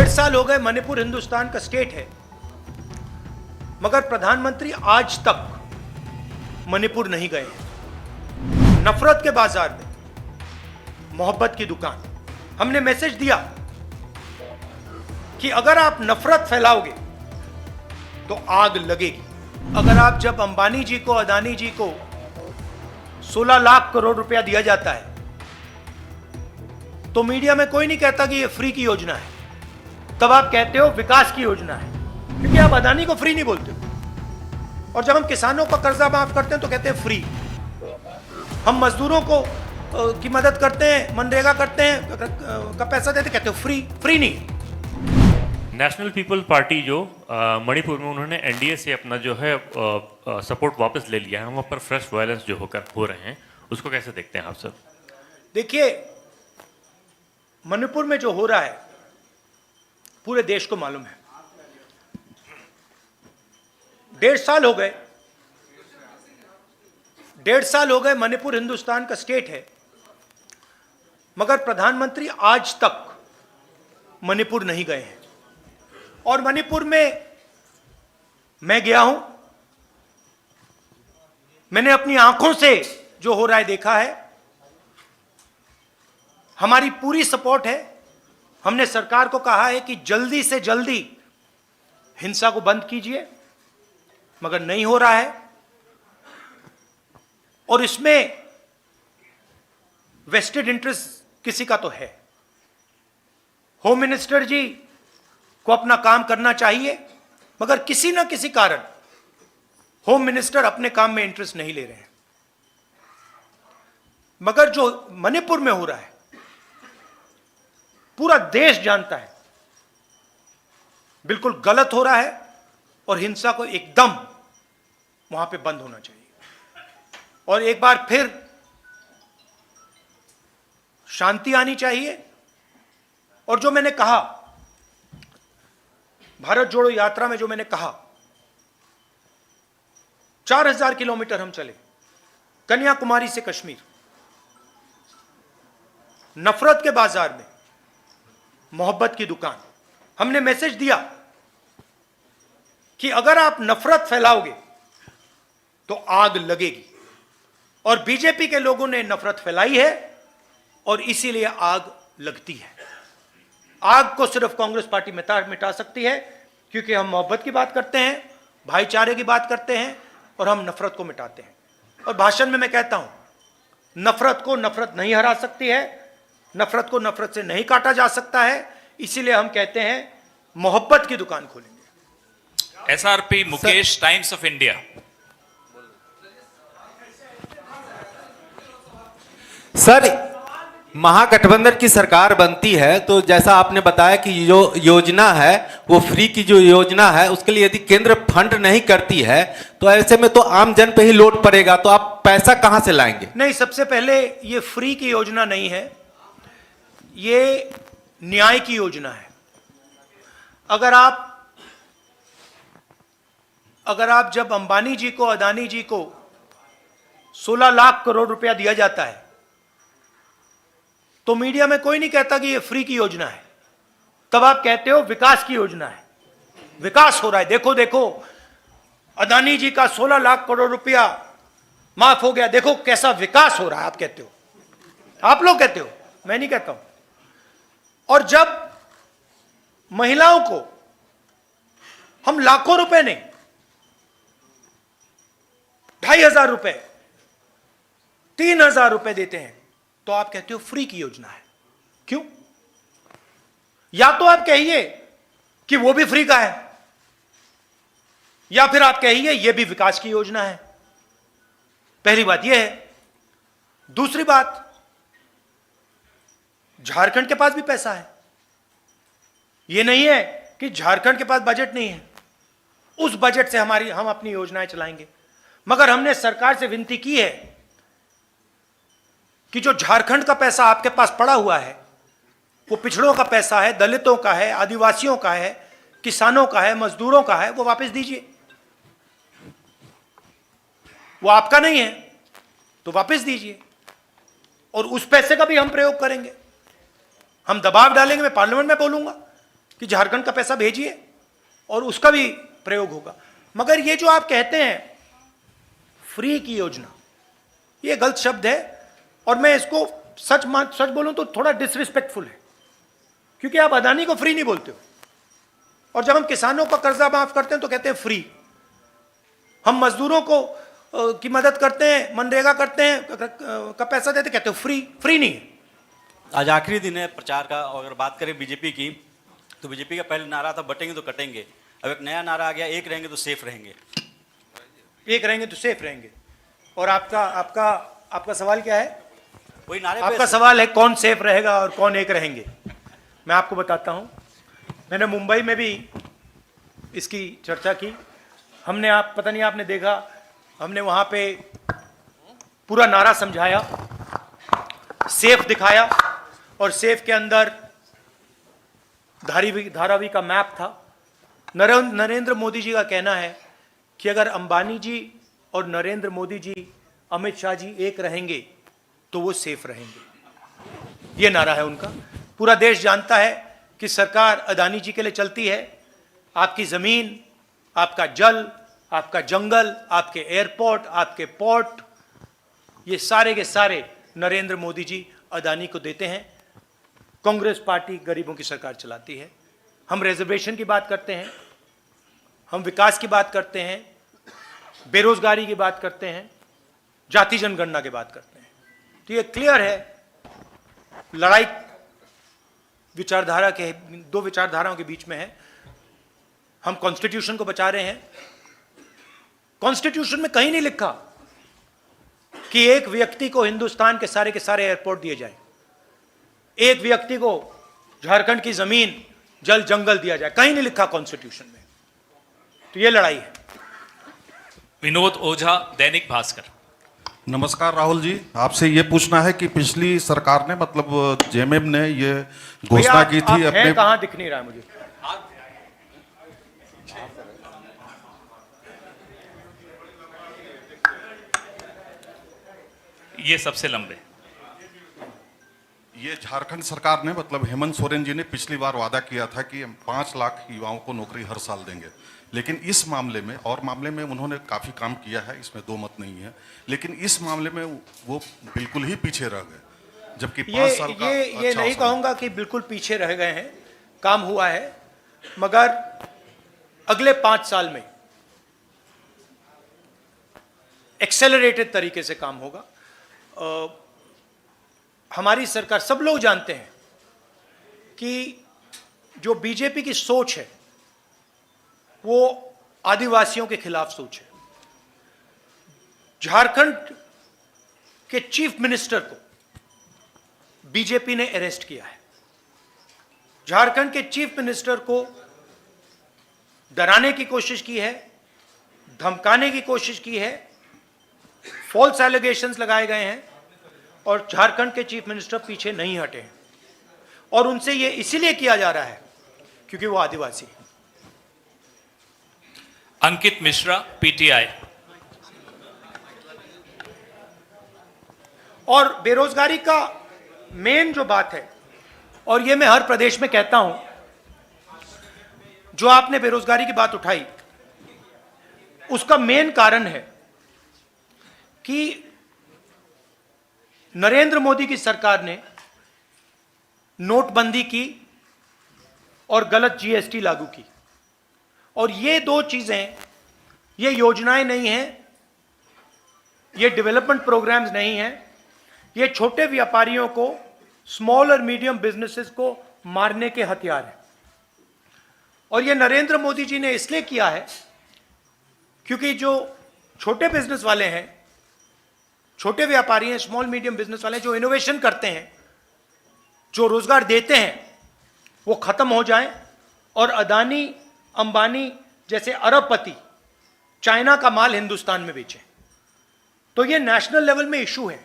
साल हो गए मणिपुर हिंदुस्तान का स्टेट है, मगर प्रधानमंत्री आज तक मणिपुर नहीं गए हैं। नफरत के बाजार में मोहब्बत की दुकान। हमने मैसेज दिया कि अगर आप नफरत फैलाओगे तो आग लगेगी। अगर आप जब अंबानी जी को, अदानी जी को 16 लाख करोड़ रुपया दिया जाता है तो मीडिया में कोई नहीं कहता कि ये फ्री की योजना है, तब आप कहते हो विकास की योजना है, क्योंकि आप अदानी को फ्री नहीं बोलते हो। और जब हम किसानों का कर्जा माफ करते हैं तो कहते हैं फ्री। हम मजदूरों को की मदद करते हैं, मनरेगा करते हैं, का पैसा देते, कहते हो फ्री। फ्री नहीं। नेशनल पीपल पार्टी जो मणिपुर में उन्होंने एनडीए से अपना जो है सपोर्ट वापस ले लिया है, वहाँ पर फ्रेश वायलेंस जो हो रहे हैं, उसको कैसे देखते हैं आप सर? देखिए, मणिपुर में जो हो रहा है पूरे देश को मालूम है। 1.5 साल हो गए, 1.5 साल हो गए मणिपुर हिंदुस्तान का स्टेट है, मगर प्रधानमंत्री आज तक मणिपुर नहीं गए हैं। और मणिपुर में मैं गया हूं, मैंने अपनी आंखों से जो हो रहा है देखा है। हमारी पूरी सपोर्ट है। हमने सरकार को कहा है कि जल्दी से जल्दी हिंसा को बंद कीजिए, मगर नहीं हो रहा है। और इसमें वेस्टेड इंटरेस्ट किसी का तो है। होम मिनिस्टर जी को अपना काम करना चाहिए, मगर किसी ना किसी कारण होम मिनिस्टर अपने काम में इंटरेस्ट नहीं ले रहे हैं। मगर जो मणिपुर में हो रहा है पूरा देश जानता है बिल्कुल गलत हो रहा है, और हिंसा को एकदम वहां पे बंद होना चाहिए। और एक बार फिर शांति आनी चाहिए। और जो मैंने कहा भारत जोड़ो यात्रा में, जो मैंने कहा 4000 किलोमीटर हम चले, कन्याकुमारी से कश्मीर, नफरत के बाजार में मोहब्बत की दुकान। हमने मैसेज दिया कि अगर आप नफरत फैलाओगे तो आग लगेगी। और बीजेपी के लोगों ने नफरत फैलाई है और इसीलिए आग लगती है। आग को सिर्फ कांग्रेस पार्टी मिटा सकती है, क्योंकि हम मोहब्बत की बात करते हैं, भाईचारे की बात करते हैं, और हम नफरत को मिटाते हैं। और भाषण में मैं कहता हूं, नफरत को नफरत नहीं हरा सकती है, नफरत को नफरत से नहीं काटा जा सकता है। इसीलिए हम कहते हैं मोहब्बत की दुकान खोलेंगे। SRP Mukesh, Times of India. Sir, महागठबंधन की सरकार बनती है तो जैसा आपने बताया कि जो योजना है वो फ्री की जो योजना है, उसके लिए यदि केंद्र फंड नहीं करती है तो ऐसे में तो आम जन पे ही लोड पड़ेगा, तो आप पैसा कहां से लाएंगे? नहीं, सबसे पहले ये फ्री की योजना नहीं है, ये न्याय की योजना है। अगर आप जब अंबानी जी को, अदानी जी को 16 लाख करोड़ रुपया दिया जाता है तो मीडिया में कोई नहीं कहता कि ये फ्री की योजना है, तब आप कहते हो विकास की योजना है। विकास हो रहा है, देखो देखो, अदानी जी का 16 लाख करोड़ रुपया माफ हो गया, देखो कैसा विकास हो रहा है। आप कहते हो, आप लोग कहते हो, मैं नहीं कहता हूं। और जब महिलाओं को हम लाखों रुपए नहीं, 2500 रुपए, 3000 रुपए देते हैं तो आप कहते हो फ्री की योजना है। क्यों? या तो आप कहिए कि वो भी फ्री का है, या फिर आप कहिए ये भी विकास की योजना है। पहली बात यह है। दूसरी बात, झारखंड के पास भी पैसा है। यह नहीं है कि झारखंड के पास बजट नहीं है, उस बजट से हम अपनी योजनाएं चलाएंगे। मगर हमने सरकार से विनती की है कि जो झारखंड का पैसा आपके पास पड़ा हुआ है, वो पिछड़ों का पैसा है, दलितों का है, आदिवासियों का है, किसानों का है, मजदूरों का है, वो वापस दीजिए। वो आपका नहीं है तो वापस दीजिए। और उस पैसे का भी हम प्रयोग करेंगे, हम दबाव डालेंगे। मैं पार्लियामेंट में बोलूंगा कि झारखंड का पैसा भेजिए और उसका भी प्रयोग होगा। मगर ये जो आप कहते हैं फ्री की योजना, ये गलत शब्द है और मैं इसको सच बोलूं तो थोड़ा डिसरिस्पेक्टफुल है, क्योंकि आप अदानी को फ्री नहीं बोलते हो और जब हम किसानों का कर्जा माफ करते हैं तो कहते हैं फ्री। हम मजदूरों को की मदद करते हैं, मनरेगा करते हैं का पैसा देते, कहते हैं फ्री। फ्री नहीं है। आज आखिरी दिन है प्रचार का, और अगर बात करें बीजेपी की तो बीजेपी का पहले नारा था बटेंगे तो कटेंगे। अब एक नया नारा आ गया, एक रहेंगे तो सेफ रहेंगे। एक रहेंगे तो सेफ रहेंगे। और आपका सवाल क्या है? वही नारे आपका सवाल है कौन सेफ रहेगा और कौन एक रहेंगे। मैं आपको बताता हूं, मैंने मुंबई में भी इसकी चर्चा की। हमने पता नहीं आपने देखा, हमने वहां पे पूरा नारा समझाया, सेफ दिखाया और सेफ के अंदर धारावी का मैप था। नरेंद्र मोदी जी का कहना है कि अगर अंबानी जी और नरेंद्र मोदी जी, अमित शाह जी एक रहेंगे तो वो सेफ रहेंगे। ये नारा है उनका। पूरा देश जानता है कि सरकार अदानी जी के लिए चलती है। आपकी जमीन, आपका जल, आपका जंगल, आपके एयरपोर्ट, आपके पोर्ट, ये सारे के सारे नरेंद्र मोदी जी अदानी को देते हैं। कांग्रेस पार्टी गरीबों की सरकार चलाती है। हम रिजर्वेशन की बात करते हैं, हम विकास की बात करते हैं, बेरोजगारी की बात करते हैं, जाति जनगणना की बात करते हैं। तो ये क्लियर है, लड़ाई विचारधारा के, दो विचारधाराओं के बीच में है। हम कॉन्स्टिट्यूशन को बचा रहे हैं। कॉन्स्टिट्यूशन में कहीं नहीं लिखा कि एक व्यक्ति को हिंदुस्तान के सारे एयरपोर्ट दिए जाए, एक व्यक्ति को झारखंड की जमीन, जल, जंगल दिया जाए। कहीं नहीं लिखा कॉन्स्टिट्यूशन में। तो ये लड़ाई है। विनोद ओझा, दैनिक भास्कर। नमस्कार राहुल जी, आपसे ये पूछना है कि पिछली सरकार ने मतलब जेएमएम ने ये घोषणा की थी अपने, कहां दिख नहीं रहा है मुझे। ये सबसे लंबे। ये झारखंड सरकार ने मतलब हेमंत सोरेन जी ने पिछली बार वादा किया था कि हम 5 लाख युवाओं को नौकरी हर साल देंगे। लेकिन इस मामले में और मामले में उन्होंने काफी काम किया है, इसमें दो मत नहीं है, लेकिन इस मामले में वो बिल्कुल ही पीछे रह गए, जबकि 5 साल का ये अच्छा नहीं कहूंगा कि बिल्कुल पीछे रह गए हैं, काम हुआ है, मगर अगले 5 साल में एक्सेलरेटेड तरीके से काम होगा। हमारी सरकार, सब लोग जानते हैं कि जो बीजेपी की सोच है वो आदिवासियों के खिलाफ सोच है। झारखंड के चीफ मिनिस्टर को बीजेपी ने अरेस्ट किया है। झारखंड के चीफ मिनिस्टर को डराने की कोशिश की है, धमकाने की कोशिश की है, फॉल्स एलिगेशंस लगाए गए हैं और झारखंड के चीफ मिनिस्टर पीछे नहीं हटे हैं। और उनसे ये इसीलिए किया जा रहा है क्योंकि वो आदिवासी हैं। अंकित मिश्रा, पीटीआई। और बेरोजगारी का मेन जो बात है, और ये मैं हर प्रदेश में कहता हूं, जो आपने बेरोजगारी की बात उठाई, उसका मेन कारण है कि नरेंद्र मोदी की सरकार ने नोटबंदी की और गलत जीएसटी लागू की। और ये दो चीजें, ये योजनाएं नहीं हैं, ये डेवलपमेंट प्रोग्राम्स नहीं हैं, ये छोटे व्यापारियों को, स्मॉल और मीडियम बिजनेसेस को मारने के हथियार हैं। और ये नरेंद्र मोदी जी ने इसलिए किया है क्योंकि जो छोटे बिजनेस वाले हैं, छोटे व्यापारी हैं, स्मॉल मीडियम बिजनेस वाले जो इनोवेशन करते हैं, जो रोजगार देते हैं, वो खत्म हो जाएं और अदानी, अंबानी जैसे अरबपति चाइना का माल हिंदुस्तान में बेचें। तो ये नेशनल लेवल में इशू है।